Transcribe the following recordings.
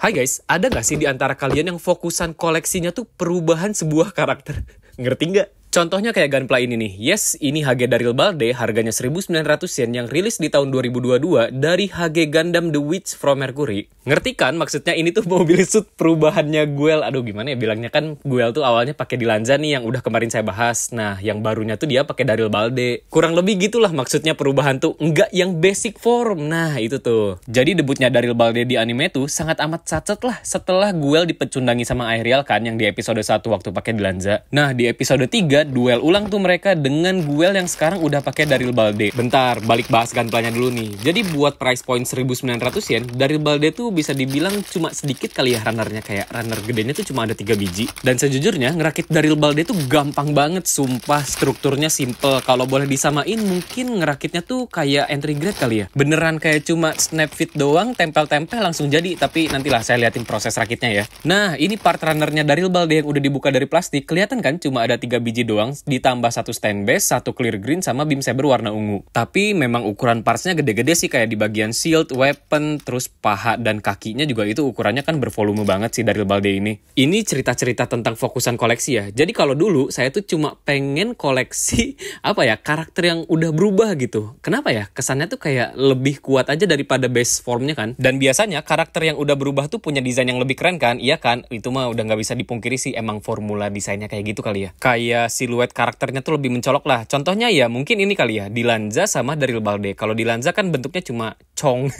Hai guys, ada gak sih di antara kalian yang fokusan koleksinya tuh perubahan sebuah karakter? Ngerti nggak? Contohnya kayak Gunpla ini nih. Yes, ini HG Daryl Balde, harganya 1.900 yen yang rilis di tahun 2022 dari HG Gundam The Witch from Mercury. Ngerti kan? Maksudnya ini tuh mobil suit perubahannya Guel. Aduh gimana ya bilangnya, kan Guel tuh awalnya pakai Dilanza nih yang udah kemarin saya bahas. Nah, yang barunya tuh dia pakai Daryl Balde. Kurang lebih gitulah maksudnya perubahan tuh, enggak yang basic form. Nah, itu tuh. Jadi debutnya Daryl Balde di anime tuh sangat amat cacat lah setelah Guel dipecundangi sama Aerial kan yang di episode 1 waktu pakai Dilanza. Nah, di episode 3 duel ulang tuh mereka dengan Guel yang sekarang udah pakai Daryl Balde. Bentar, balik bahas Gunpla-nya dulu nih. Jadi buat price point 1.900 yen, Daryl Balde tuh bisa dibilang cuma sedikit kali ya runnernya, kayak runner gedenya tuh cuma ada 3 biji. Dan sejujurnya ngerakit Daryl Balde tuh gampang banget, sumpah. Strukturnya simple. Kalau boleh disamain mungkin ngerakitnya tuh kayak entry grade kali ya. Beneran kayak cuma snap fit doang, tempel-tempel langsung jadi. Tapi nantilah saya liatin proses rakitnya ya. Nah, ini part runnernya Daryl Balde yang udah dibuka dari plastik. Kelihatan kan cuma ada 3 biji doang, ditambah 1 stand base, 1 clear green, sama beam saber warna ungu. Tapi memang ukuran partsnya gede-gede sih, kayak di bagian shield, weapon, terus paha dan kakinya juga itu ukurannya kan bervolume banget sih Daryl Balde ini. Ini cerita-cerita tentang fokusan koleksi ya. Jadi kalau dulu saya tuh cuma pengen koleksi apa ya, karakter yang udah berubah gitu. Kenapa ya? Kesannya tuh kayak lebih kuat aja daripada base formnya kan. Dan biasanya karakter yang udah berubah tuh punya desain yang lebih keren kan? Iya kan? Itu mah udah nggak bisa dipungkiri sih, emang formula desainnya kayak gitu kali ya. Kayak siluet karakternya tuh lebih mencolok lah. Contohnya ya mungkin ini kali ya, Dilanza sama Daryl Balde. Kalau Dilanza kan bentuknya cuma cong.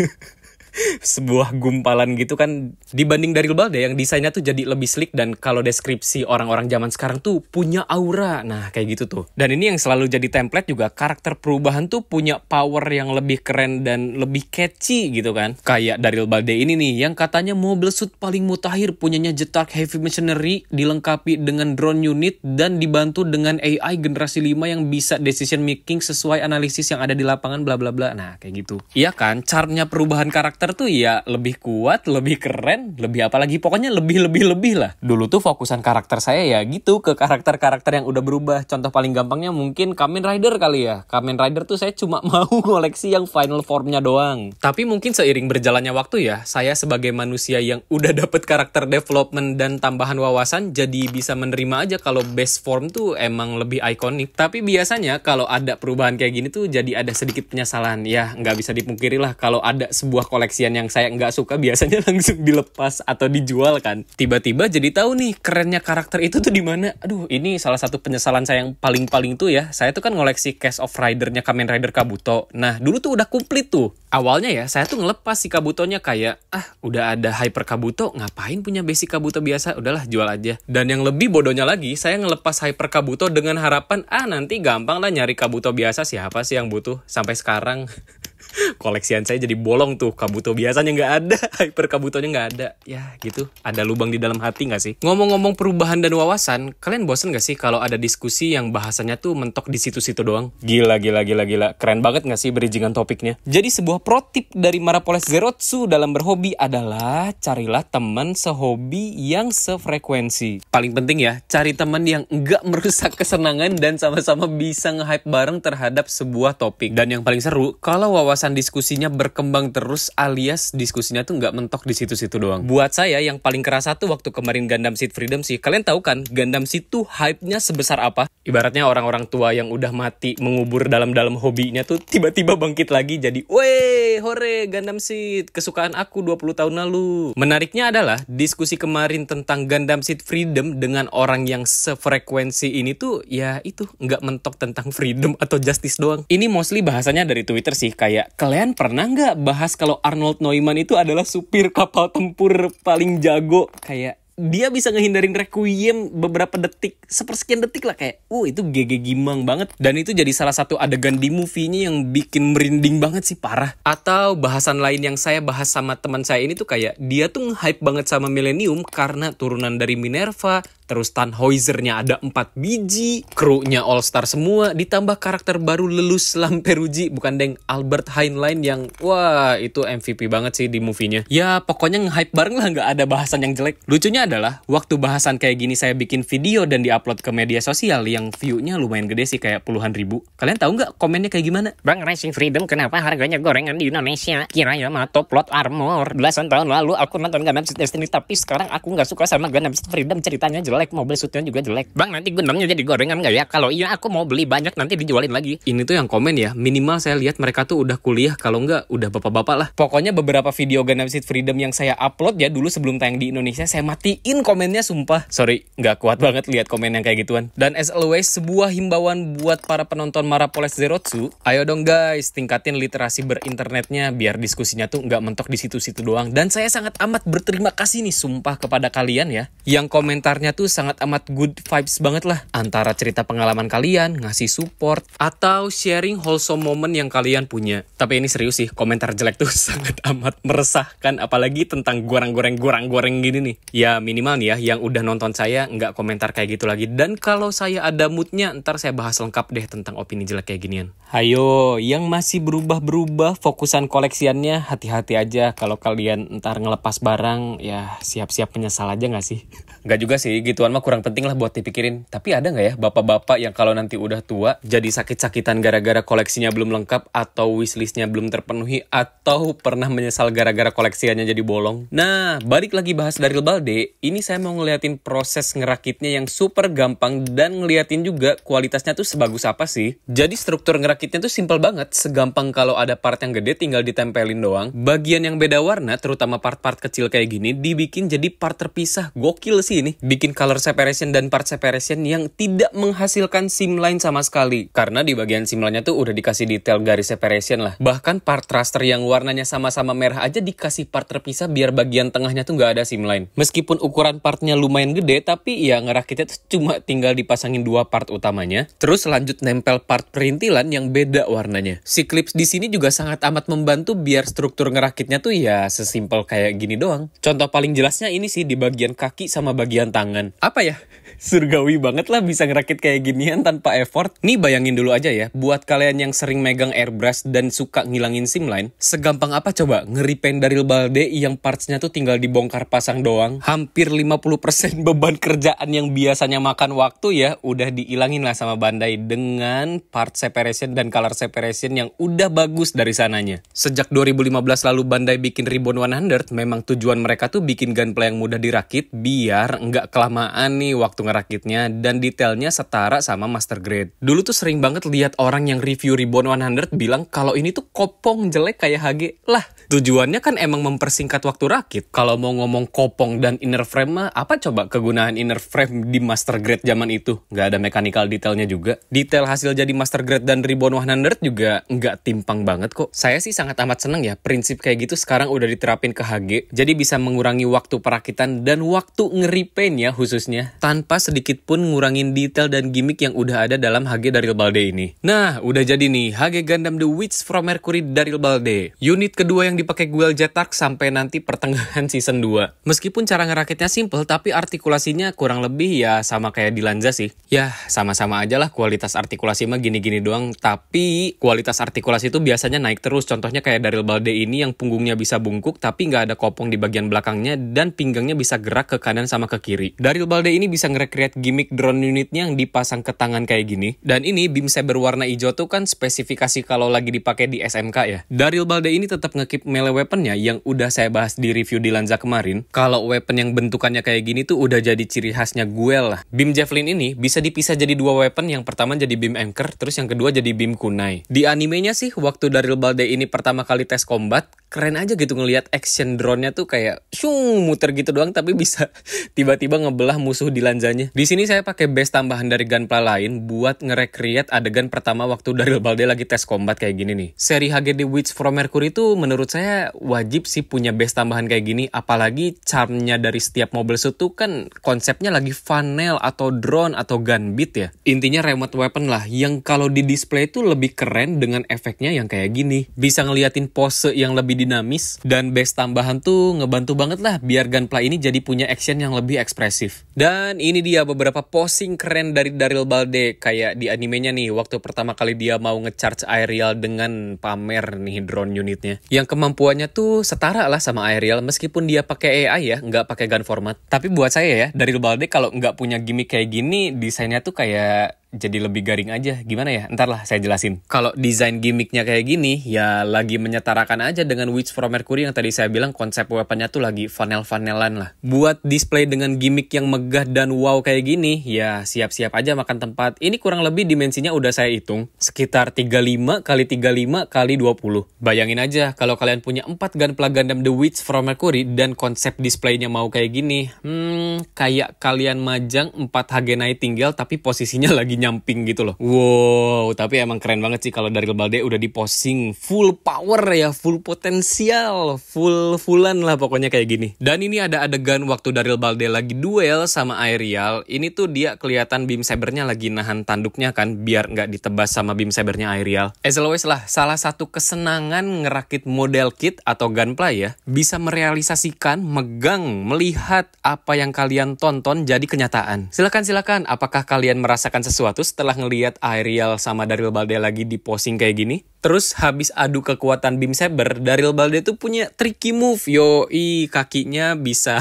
Sebuah gumpalan gitu kan, dibanding Daryl Balde yang desainnya tuh jadi lebih slick, dan kalau deskripsi orang-orang zaman sekarang tuh punya aura. Nah, kayak gitu tuh. Dan ini yang selalu jadi template juga, karakter perubahan tuh punya power yang lebih keren dan lebih catchy gitu kan. Kayak Daryl Balde ini nih, yang katanya mobil suit paling mutakhir, punyanya Jetark Heavy Machinery, dilengkapi dengan drone unit, dan dibantu dengan AI generasi 5 yang bisa decision making sesuai analisis yang ada di lapangan bla bla bla. Nah, kayak gitu. Iya kan, charmnya perubahan karakter tuh ya lebih kuat, lebih keren, lebih apa lagi, pokoknya lebih lah. Dulu tuh fokusan karakter saya ya gitu, ke karakter-karakter yang udah berubah. Contoh paling gampangnya mungkin Kamen Rider kali ya. Kamen Rider tuh saya cuma mau koleksi yang final formnya doang. Tapi mungkin seiring berjalannya waktu ya, saya sebagai manusia yang udah dapet karakter development dan tambahan wawasan, jadi bisa menerima aja kalau base form tuh emang lebih ikonik. Tapi biasanya kalau ada perubahan kayak gini tuh jadi ada sedikit penyesalan. Ya nggak bisa dipungkiri lah, kalau ada sebuah koleksian yang saya nggak suka biasanya langsung dilepas atau dijual kan. Tiba-tiba jadi tahu nih kerennya karakter itu tuh di mana. Aduh, ini salah satu penyesalan saya yang paling tuh ya. Saya tuh kan ngoleksi Case of Rider-nya Kamen Rider Kabuto. Nah, dulu tuh udah komplit tuh. Awalnya ya saya tuh ngelepas si Kabutonya, kayak udah ada Hyper Kabuto, ngapain punya basic Kabuto biasa, udahlah jual aja. Dan yang lebih bodohnya lagi, saya ngelepas Hyper Kabuto dengan harapan nanti gampang lah nyari Kabuto biasa, siapa sih yang butuh. Sampai sekarang koleksian saya jadi bolong tuh, Kabuto biasanya nggak ada, Hyper Kabutonya nggak ada. Ya gitu, ada lubang di dalam hati nggak sih? Ngomong-ngomong perubahan dan wawasan, kalian bosen nggak sih kalau ada diskusi yang bahasanya tuh mentok di situ-situ doang? Gila, keren banget nggak sih bridgingan topiknya? Jadi sebuah pro tip dari Marapoles Zerotsu dalam berhobi adalah carilah teman sehobi yang sefrekuensi. Paling penting ya, cari teman yang nggak merusak kesenangan dan sama-sama bisa nge-hype bareng terhadap sebuah topik. Dan yang paling seru, kalau wawasan diskusinya berkembang terus, alias diskusinya tuh nggak mentok di situ-situ doang. Buat saya yang paling kerasa tuh waktu kemarin Gundam Seed Freedom sih. Kalian tahu kan Gundam Seed tuh hype-nya sebesar apa? Ibaratnya orang-orang tua yang udah mati mengubur dalam-dalam hobinya tuh tiba-tiba bangkit lagi jadi, "Weh, hore Gundam Seed, kesukaan aku 20 tahun lalu." Menariknya adalah diskusi kemarin tentang Gundam Seed Freedom dengan orang yang sefrekuensi ini tuh ya itu nggak mentok tentang freedom atau justice doang. Ini mostly bahasanya dari Twitter sih, kayak kalian pernah nggak bahas kalau Arnold Neumann itu adalah supir kapal tempur paling jago? Kayak dia bisa ngehindarin Requiem beberapa detik, sepersekian detik lah, kayak itu GG Gimang banget. Dan itu jadi salah satu adegan di movie-nya yang bikin merinding banget sih, parah. Atau bahasan lain yang saya bahas sama teman saya ini tuh kayak dia tuh nge-hype banget sama Millennium karena turunan dari Minerva, terus Tannhäuser-nya ada 4 biji, kru-nya all star semua, ditambah karakter baru Lelus Lamperuji, bukan deng, Albert Heinlein yang wah itu MVP banget sih di movie-nya. Ya pokoknya nge-hype bareng lah, nggak ada bahasan yang jelek. Lucunya Lucunya adalah, waktu bahasan kayak gini saya bikin video dan diupload ke media sosial yang view-nya lumayan gede sih, kayak puluhan ribu. Kalian tahu nggak komennya kayak gimana? Bang Racing Freedom, kenapa harganya gorengan di Indonesia? Kiranya mah top plot armor. Belasan tahun lalu aku nonton Gundam Seed Destiny, tapi sekarang aku nggak suka sama Gundam Seed Freedom. Ceritanya jelek, mobil suitnya juga jelek. Bang, nanti Gundamnya jadi gorengan nggak ya? Kalau iya, aku mau beli banyak, nanti dijualin lagi. Ini tuh yang komen ya, minimal saya lihat mereka tuh udah kuliah, kalau nggak udah bapak-bapak lah. Pokoknya beberapa video Gundam Seed Freedom yang saya upload ya dulu sebelum tayang di Indonesia, saya matiin komennya sumpah. Sorry, nggak kuat banget lihat komen yang kayak gituan. Dan as always, sebuah himbauan buat para penonton Marapoles Zerotsu, ayo dong guys, tingkatin literasi berinternetnya biar diskusinya tuh nggak mentok di situ-situ doang. Dan saya sangat amat berterima kasih nih sumpah kepada kalian ya, yang komentarnya tuh sangat amat good vibes banget lah. Antara cerita pengalaman kalian, ngasih support, atau sharing wholesome moment yang kalian punya. Tapi ini serius sih, komentar jelek tuh sangat amat meresahkan, apalagi tentang goreng-goreng gini nih. Ya minimal nih ya, yang udah nonton saya nggak komentar kayak gitu lagi. Dan kalau saya ada moodnya, ntar saya bahas lengkap deh tentang opini jelek kayak ginian. Hayo, yang masih berubah-berubah fokusan koleksiannya, hati-hati aja kalau kalian ntar ngelepas barang, ya siap-siap menyesal aja nggak sih? Nggak juga sih, gituan mah kurang penting lah buat dipikirin. Tapi ada nggak ya bapak-bapak yang kalau nanti udah tua, jadi sakit-sakitan gara-gara koleksinya belum lengkap, atau wishlistnya belum terpenuhi, atau pernah menyesal gara-gara koleksiannya jadi bolong? Nah, balik lagi bahas dari Balde, ini saya mau ngeliatin proses ngerakitnya yang super gampang, dan ngeliatin juga kualitasnya tuh sebagus apa sih. Jadi struktur ngerakitnya tuh simple banget, segampang kalau ada part yang gede tinggal ditempelin doang. Bagian yang beda warna, terutama part-part kecil kayak gini, dibikin jadi part terpisah. Gokil sih ini. Bikin color separation dan part separation yang tidak menghasilkan seam line sama sekali. Karena di bagian seam line-nya tuh udah dikasih detail garis separation lah. Bahkan part thruster yang warnanya sama-sama merah aja dikasih part terpisah biar bagian tengahnya tuh nggak ada seam line. Meskipun ukuran partnya lumayan gede, tapi ya ngerakitnya tuh cuma tinggal dipasangin dua part utamanya. Terus lanjut nempel part perintilan yang beda warnanya. Si clips di sini juga sangat amat membantu biar struktur ngerakitnya tuh ya sesimpel kayak gini doang. Contoh paling jelasnya ini sih di bagian kaki sama bagian tangan. Apa ya? Surgawi banget lah bisa ngerakit kayak ginian tanpa effort. Nih bayangin dulu aja ya, buat kalian yang sering megang airbrush dan suka ngilangin seam line, segampang apa coba ngeripaint dari Balde yang partsnya tuh tinggal dibongkar pasang doang. Hampir 50% beban kerjaan yang biasanya makan waktu ya udah diilangin lah sama Bandai dengan part separation dan color separation yang udah bagus dari sananya. Sejak 2015 lalu Bandai bikin Ribbon 100, memang tujuan mereka tuh bikin gunplay yang mudah dirakit biar nggak kelamaan nih waktu ngerakitnya dan detailnya setara sama master grade. Dulu tuh sering banget lihat orang yang review Ribbon 100 bilang kalau ini tuh kopong jelek kayak HG. Lah, tujuannya kan emang mempersingkat waktu rakit. Kalau mau ngomong kopong dan inner frame mah, apa coba kegunaan inner frame di master grade zaman itu? Nggak ada mechanical detailnya juga. Detail hasil jadi master grade dan Ribbon 100 juga nggak timpang banget kok. Saya sih sangat amat seneng ya, prinsip kayak gitu sekarang udah diterapin ke HG. Jadi bisa mengurangi waktu perakitan dan waktu ngeripaint ya khususnya. Tanpa sedikit pun ngurangin detail dan gimmick yang udah ada dalam HG Daryl Balde ini. Nah, udah jadi nih HG Gundam The Witch from Mercury Daryl Balde. Unit kedua yang dipakai Guel Jetark sampai nanti pertengahan season 2. Meskipun cara ngerakitnya simple, tapi artikulasinya kurang lebih ya sama kayak di Lanza sih. Ya, sama-sama aja lah kualitas artikulasi mah gini-gini doang. Tapi kualitas artikulasi itu biasanya naik terus. Contohnya kayak Daryl Balde ini yang punggungnya bisa bungkuk tapi nggak ada kopong di bagian belakangnya dan pinggangnya bisa gerak ke kanan sama ke kiri. Daryl Balde ini bisa nge-recreate gimmick drone unitnya yang dipasang ke tangan kayak gini. Dan ini beam saber warna hijau tuh kan spesifikasi kalau lagi dipakai di SMK ya. Daryl Balde ini tetap nge-keep melee weaponnya yang udah saya bahas di review di Lanza kemarin. Kalau weapon yang bentukannya kayak gini tuh udah jadi ciri khasnya Guel lah. Beam Javelin ini bisa dipisah jadi dua weapon, yang pertama jadi beam anchor, terus yang kedua jadi beam kunai. Di animenya sih waktu Daryl Balde ini pertama kali tes combat, keren aja gitu ngelihat action drone-nya tuh kayak muter gitu doang tapi bisa tiba-tiba ngebelah musuh di Lanzanya. Di sini saya pakai base tambahan dari gunplay lain buat nge-recreate adegan pertama waktu Daryl Balde lagi tes combat kayak gini nih. Seri HGD Witch from Mercury itu menurut saya wajib sih punya base tambahan kayak gini, apalagi charmnya dari setiap mobile suit tuh kan konsepnya lagi funnel atau drone atau gunbeat ya. Intinya remote weapon lah yang kalau di display tuh lebih keren dengan efeknya yang kayak gini. Bisa ngeliatin pose yang lebih dinamis dan base tambahan tuh ngebantu banget lah biar gunplay ini jadi punya action yang lebih ekspresif. Dan ini dia beberapa posing keren dari Daryl Balde kayak di animenya nih waktu pertama kali dia mau nge-charge Aerial dengan pamer nih drone unitnya. Yang kemampuannya tuh setara lah sama Aerial meskipun dia pakai AI ya, nggak pakai gun format. Tapi buat saya ya, Daryl Balde kalau nggak punya gimmick kayak gini, desainnya tuh kayak jadi lebih garing aja. Gimana ya? Entar lah saya jelasin. Kalau desain gimmicknya kayak gini, ya lagi menyetarakan aja dengan Witch from Mercury yang tadi saya bilang konsep weaponnya tuh lagi fanel-fanelan lah. Buat display dengan gimmick yang megah dan wow kayak gini, ya siap-siap aja makan tempat. Ini kurang lebih dimensinya udah saya hitung. Sekitar 35 kali 35 kali 20. Bayangin aja kalau kalian punya 4 Gunpla Gundam The Witch from Mercury dan konsep displaynya mau kayak gini. Kayak kalian majang 4 HG Nightingale tapi posisinya lagi nyamping gitu loh. Wow, tapi emang keren banget sih kalau Daryl Balde udah di posing full power ya, full potensial, fullan lah pokoknya kayak gini. Dan ini ada adegan waktu Daryl Balde lagi duel sama Aerial. Ini tuh dia kelihatan beam sabernya lagi nahan tanduknya kan, biar nggak ditebas sama beam sabernya Aerial. As always lah, salah satu kesenangan ngerakit model kit atau gunpla ya, bisa merealisasikan, megang, melihat apa yang kalian tonton jadi kenyataan. Silakan, apakah kalian merasakan sesuatu setelah ngelihat Aerial sama Daryl Balde lagi di posing kayak gini? Terus habis adu kekuatan beam saber, Daryl Balde tuh punya tricky move. Yoi, kakinya bisa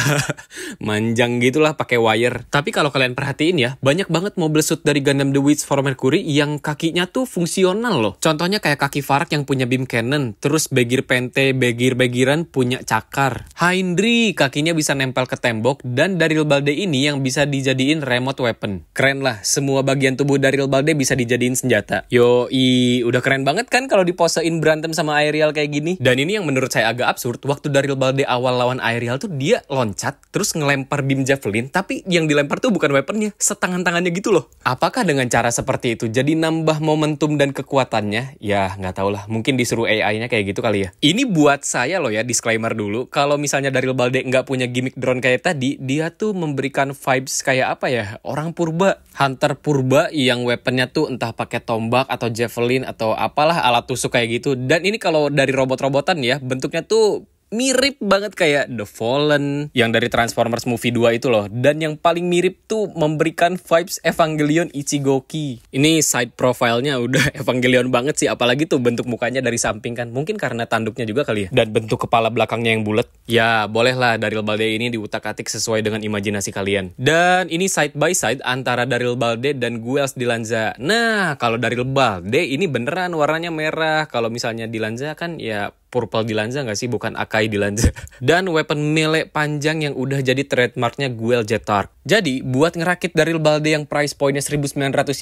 manjang gitulah pakai wire. Tapi kalau kalian perhatiin ya, banyak banget mobile suit dari Gundam The Witch from Mercury yang kakinya tuh fungsional loh. Contohnya kayak kaki Farak yang punya beam cannon, terus Begir Pente, Begir-Begiran punya cakar. Hindri kakinya bisa nempel ke tembok, dan Daryl Balde ini yang bisa dijadiin remote weapon. Keren lah, semua bagian tubuh Daryl Balde bisa dijadiin senjata. Yoi, udah keren banget kan kalau diposein berantem sama Aerial kayak gini. Dan ini yang menurut saya agak absurd, waktu Daryl Balde awal lawan Aerial tuh dia loncat terus ngelempar beam javelin, tapi yang dilempar tuh bukan weaponnya, setangan-tangannya gitu loh. Apakah dengan cara seperti itu jadi nambah momentum dan kekuatannya? Ya nggak tahu lah, mungkin disuruh AI-nya kayak gitu kali ya. Ini buat saya loh ya, disclaimer dulu, kalau misalnya Daryl Balde nggak punya gimmick drone kayak tadi, dia tuh memberikan vibes kayak apa ya, orang purba, hunter purba yang weaponnya tuh entah pakai tombak atau javelin atau apalah alat tusuk kayak gitu. Dan ini kalau dari robot-robotan ya, bentuknya tuh mirip banget kayak The Fallen yang dari Transformers Movie 2 itu loh. Dan yang paling mirip tuh memberikan vibes Evangelion Ichigoki. Ini side profile-nya udah Evangelion banget sih, apalagi tuh bentuk mukanya dari samping kan. Mungkin karena tanduknya juga kali ya. Dan bentuk kepala belakangnya yang bulat. Ya bolehlah Daryl Balde ini diutak-atik sesuai dengan imajinasi kalian. Dan ini side by side antara Daryl Balde dan Guels Dilanza. Nah kalau Daryl Balde ini beneran warnanya merah. Kalau misalnya Dilanza kan ya purple Dilanza nggak sih, bukan Akai Dilanza. Dan weapon melee panjang yang udah jadi trademarknya Guel Jetark. Jadi buat ngerakit Daryl Balde yang price pointnya 1.900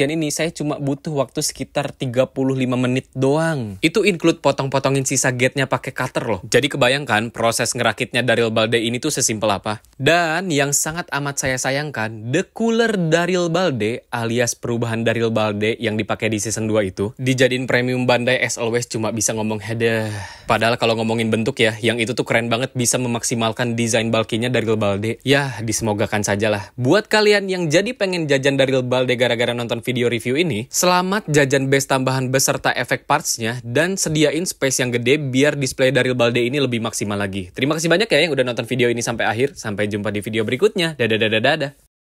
yen ini, saya cuma butuh waktu sekitar 35 menit doang. Itu include potong-potongin sisa gate-nya pakai cutter loh. Jadi kebayangkan proses ngerakitnya Daryl Balde ini tuh sesimpel apa. Dan yang sangat amat saya sayangkan, the cooler Daryl Balde alias perubahan Daryl Balde yang dipakai di season 2 itu dijadiin premium Bandai as always cuma bisa ngomong hedah. Padahal kalau ngomongin bentuk ya, yang itu tuh keren banget, bisa memaksimalkan desain bulky-nya Daryl Balde. Ya, disemogakan saja lah. Buat kalian yang jadi pengen jajan Daryl Balde gara-gara nonton video review ini, selamat jajan base tambahan beserta efek parts-nya, dan sediain space yang gede biar display Daryl Balde ini lebih maksimal lagi. Terima kasih banyak ya yang udah nonton video ini sampai akhir. Sampai jumpa di video berikutnya. Dadah.